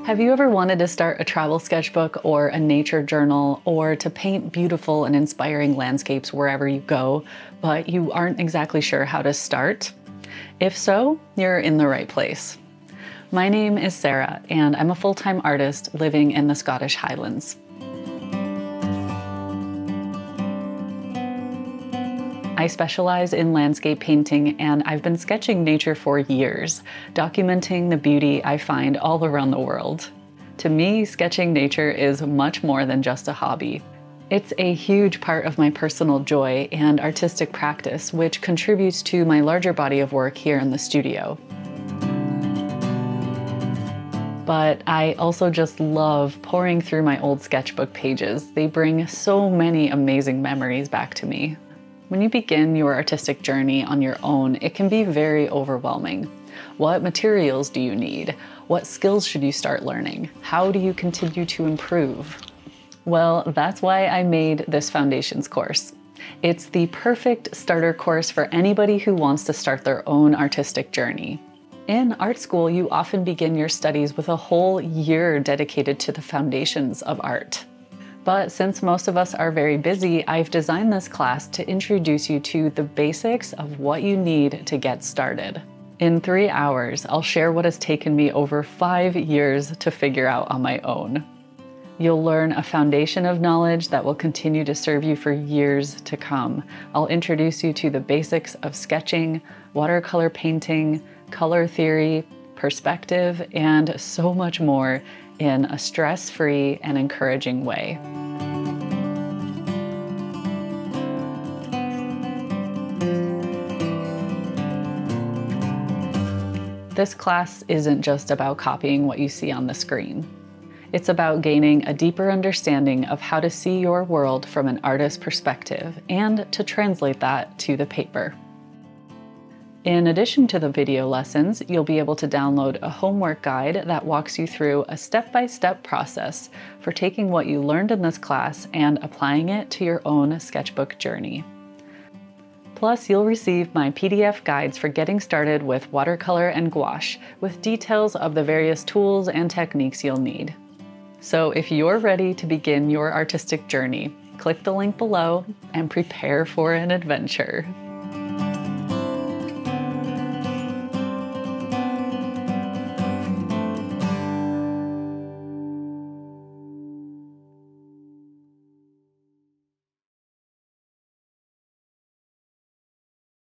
Have you ever wanted to start a travel sketchbook or a nature journal, or to paint beautiful and inspiring landscapes wherever you go, but you aren't exactly sure how to start? If so, you're in the right place. My name is Sarah, and I'm a full-time artist living in the Scottish Highlands. I specialize in landscape painting, and I've been sketching nature for years, documenting the beauty I find all around the world. To me, sketching nature is much more than just a hobby. It's a huge part of my personal joy and artistic practice, which contributes to my larger body of work here in the studio. But I also just love poring through my old sketchbook pages. They bring so many amazing memories back to me. When you begin your artistic journey on your own, it can be very overwhelming. What materials do you need? What skills should you start learning? How do you continue to improve? Well, that's why I made this foundations course. It's the perfect starter course for anybody who wants to start their own artistic journey. In art school, you often begin your studies with a whole year dedicated to the foundations of art. But since most of us are very busy, I've designed this class to introduce you to the basics of what you need to get started. In 3 hours, I'll share what has taken me over 5 years to figure out on my own. You'll learn a foundation of knowledge that will continue to serve you for years to come. I'll introduce you to the basics of sketching, watercolor painting, color theory, perspective, and so much more in a stress-free and encouraging way. This class isn't just about copying what you see on the screen. It's about gaining a deeper understanding of how to see your world from an artist's perspective and to translate that to the paper. In addition to the video lessons, you'll be able to download a homework guide that walks you through a step-by-step process for taking what you learned in this class and applying it to your own sketchbook journey. Plus, you'll receive my PDF guides for getting started with watercolor and gouache, with details of the various tools and techniques you'll need. So if you're ready to begin your artistic journey, click the link below and prepare for an adventure.